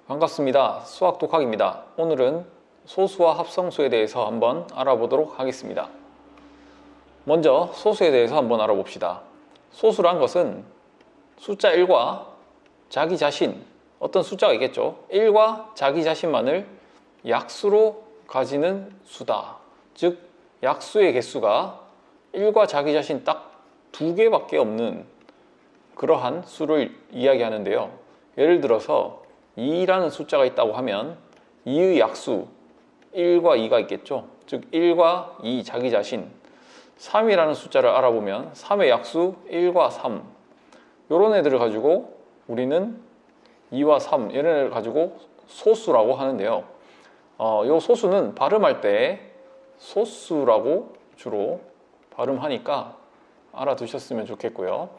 반갑습니다. 수학 독학입니다. 오늘은 소수와 합성수에 대해서 한번 알아보도록 하겠습니다. 먼저 소수에 대해서 한번 알아봅시다. 소수란 것은 숫자 1과 자기 자신, 어떤 숫자가 있겠죠. 1과 자기 자신만을 약수로 가지는 수다. 즉 약수의 개수가 1과 자기 자신 딱 2개밖에 없는 그러한 수를 이야기하는데요. 예를 들어서 2라는 숫자가 있다고 하면 2의 약수 1과 2가 있겠죠. 즉 1과 2 자기 자신. 3이라는 숫자를 알아보면 3의 약수 1과 3. 이런 애들을 가지고 우리는 2와 3 이런 애를 가지고 소수라고 하는데요. 이 소수는 발음할 때 소수라고 주로 발음하니까 알아두셨으면 좋겠고요.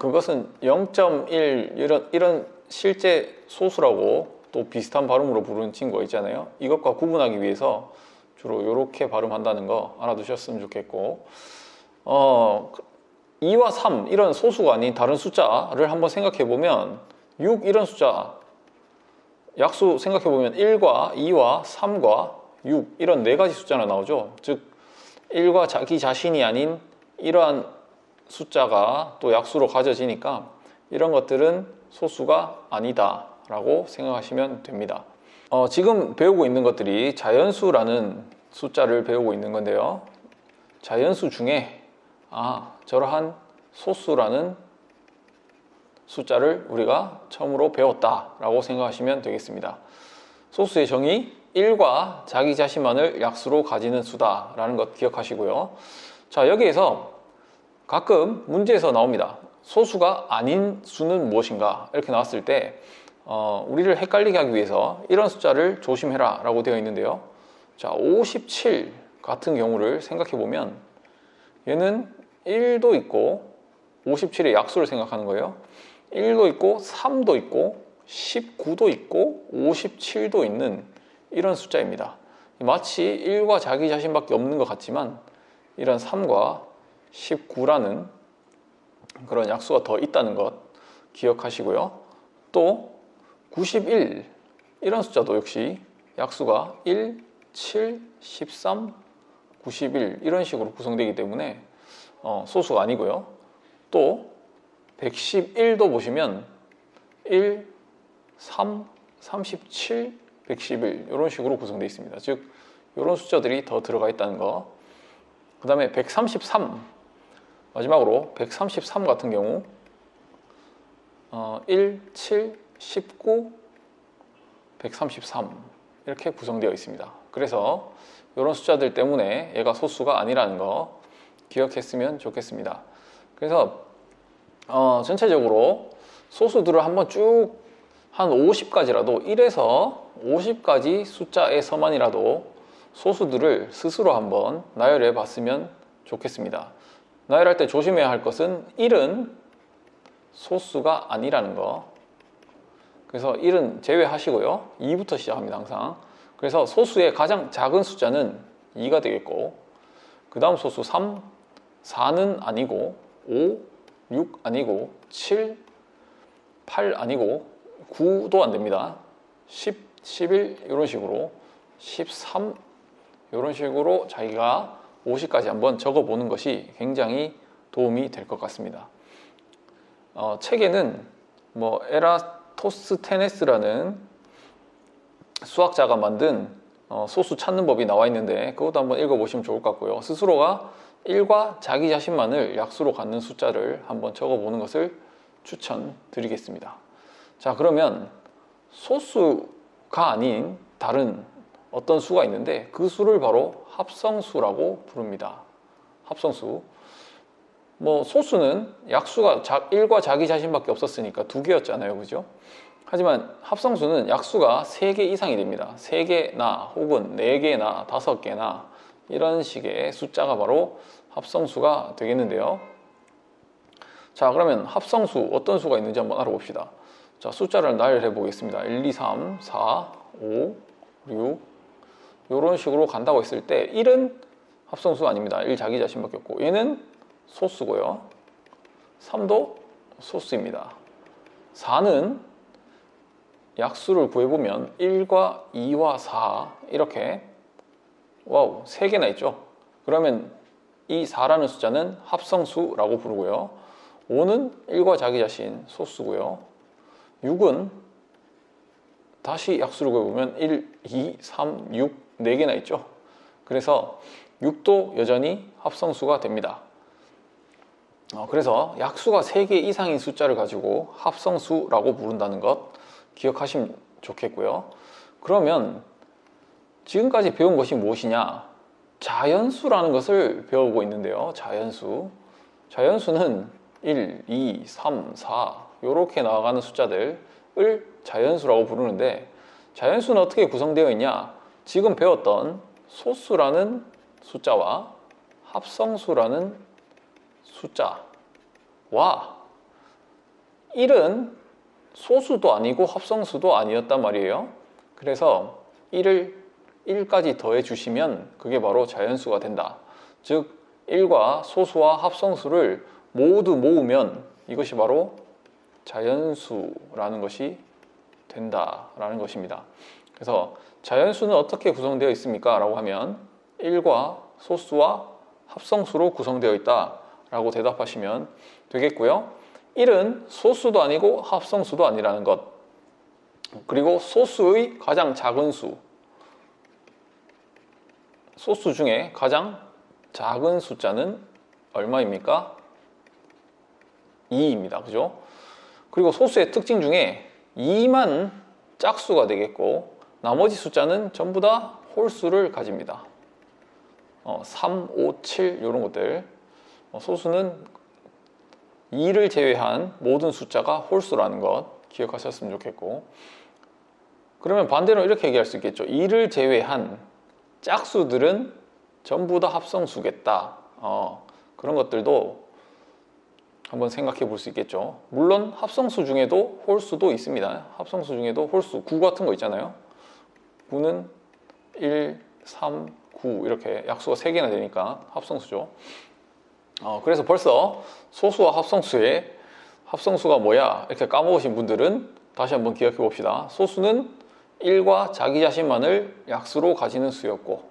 그것은 0.1 이런 실제 소수라고 또 비슷한 발음으로 부르는 친구가 있잖아요. 이것과 구분하기 위해서 주로 이렇게 발음한다는 거 알아두셨으면 좋겠고, 2와 3 이런 소수가 아닌 다른 숫자를 한번 생각해 보면 6 이런 숫자 약수 생각해 보면 1과 2와 3과 6 이런 네 가지 숫자가 나오죠. 즉 1과 자기 자신이 아닌 이러한 숫자가 또 약수로 가져지니까 이런 것들은 소수가 아니다 라고 생각하시면 됩니다. 지금 배우고 있는 것들이 자연수라는 숫자를 배우고 있는 건데요. 자연수 중에 저러한 소수라는 숫자를 우리가 처음으로 배웠다 라고 생각하시면 되겠습니다. 소수의 정의 1과 자기 자신만을 약수로 가지는 수다 라는 것 기억하시고요. 자, 여기에서 가끔 문제에서 나옵니다. 소수가 아닌 수는 무엇인가 이렇게 나왔을 때 우리를 헷갈리게 하기 위해서 이런 숫자를 조심해라 라고 되어 있는데요. 자, 57 같은 경우를 생각해 보면 얘는 1도 있고 57의 약수를 생각하는 거예요. 1도 있고 3도 있고 19도 있고 57도 있는 이런 숫자입니다. 마치 1과 자기 자신밖에 없는 것 같지만 이런 3과 19라는 그런 약수가 더 있다는 것 기억하시고요. 또 91 이런 숫자도 역시 약수가 1, 7, 13, 91 이런 식으로 구성되기 때문에 소수가 아니고요. 또 111도 보시면 1, 3, 37, 111 이런 식으로 구성되어 있습니다. 즉 이런 숫자들이 더 들어가 있다는 거. 그 다음에 133 마지막으로 133 같은 경우 1, 7, 19, 133 이렇게 구성되어 있습니다. 그래서 이런 숫자들 때문에 얘가 소수가 아니라는 거 기억했으면 좋겠습니다. 그래서 전체적으로 소수들을 한번 쭉 한 50가지라도 1에서 50가지 숫자에서만이라도 소수들을 스스로 한번 나열해 봤으면 좋겠습니다. 나열할 때 조심해야 할 것은 1은 소수가 아니라는 거. 그래서 1은 제외하시고요. 2부터 시작합니다. 항상. 그래서 소수의 가장 작은 숫자는 2가 되겠고, 그 다음 소수 3, 4는 아니고 5, 6 아니고 7, 8 아니고 9도 안 됩니다. 10, 11 이런 식으로 13 이런 식으로 자기가 50까지 한번 적어보는 것이 굉장히 도움이 될 것 같습니다. 책에는 에라토스테네스라는 수학자가 만든 소수 찾는 법이 나와 있는데 그것도 한번 읽어보시면 좋을 것 같고요. 스스로가 1과 자기 자신만을 약수로 갖는 숫자를 한번 적어보는 것을 추천드리겠습니다. 자, 그러면 소수가 아닌 다른 어떤 수가 있는데 그 수를 바로 합성수라고 부릅니다. 합성수. 소수는 약수가 1과 자기 자신밖에 없었으니까 2개였잖아요. 그죠? 하지만 합성수는 약수가 3개 이상이 됩니다. 3개나 혹은 4개나 5개나 이런 식의 숫자가 바로 합성수가 되겠는데요. 자, 그러면 합성수 어떤 수가 있는지 한번 알아봅시다. 자, 숫자를 나열해 보겠습니다. 1, 2, 3, 4, 5, 6 이런 식으로 간다고 했을 때 1은 합성수가 아닙니다. 1 자기 자신밖에 없고 얘는 소수고요. 3도 소수입니다. 4는 약수를 구해보면 1과 2와 4 이렇게 와우 3개나 있죠. 그러면 이 4라는 숫자는 합성수라고 부르고요. 5는 1과 자기 자신 소수고요. 6은 다시 약수를 구해보면 1, 2, 3, 6 4개나 있죠. 그래서 6도 여전히 합성수가 됩니다. 그래서 약수가 3개 이상인 숫자를 가지고 합성수라고 부른다는 것 기억하시면 좋겠고요. 그러면 지금까지 배운 것이 무엇이냐? 자연수라는 것을 배우고 있는데요. 자연수는 1, 2, 3, 4 이렇게 나아가는 숫자들을 자연수라고 부르는데, 자연수는 어떻게 구성되어 있냐? 지금 배웠던 소수라는 숫자와 합성수라는 숫자와 1은 소수도 아니고 합성수도 아니었단 말이에요. 그래서 1까지 더해 주시면 그게 바로 자연수가 된다. 즉 1과 소수와 합성수를 모두 모으면 이것이 바로 자연수라는 것이 된다라는 것입니다. 그래서 자연수는 어떻게 구성되어 있습니까? 라고 하면 1과 소수와 합성수로 구성되어 있다 라고 대답하시면 되겠고요. 1은 소수도 아니고 합성수도 아니라는 것, 그리고 소수의 가장 작은 수, 소수 중에 가장 작은 숫자는 얼마입니까? 2입니다. 그죠? 그리고 소수의 특징 중에 2만 짝수가 되겠고 나머지 숫자는 전부 다 홀수를 가집니다. 3, 5, 7 이런 것들, 소수는 2를 제외한 모든 숫자가 홀수라는 것 기억하셨으면 좋겠고, 그러면 반대로 이렇게 얘기할 수 있겠죠. 2를 제외한 짝수들은 전부 다 합성수겠다. 그런 것들도 한번 생각해 볼 수 있겠죠. 물론 합성수 중에도 홀수도 있습니다. 합성수 중에도 홀수 9 같은 거 있잖아요. 9는 1, 3, 9 이렇게 약수가 3개나 되니까 합성수죠. 그래서 벌써 소수와 합성수의 합성수가 뭐야 이렇게 까먹으신 분들은 다시 한번 기억해 봅시다. 소수는 1과 자기 자신만을 약수로 가지는 수였고,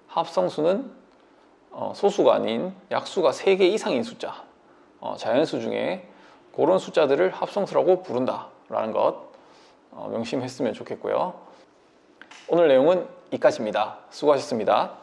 합성수는 소수가 아닌 약수가 3개 이상인 숫자, 자연수 중에 그런 숫자들을 합성수라고 부른다 라는 것 명심했으면 좋겠고요. 오늘 내용은 이까지입니다. 수고하셨습니다.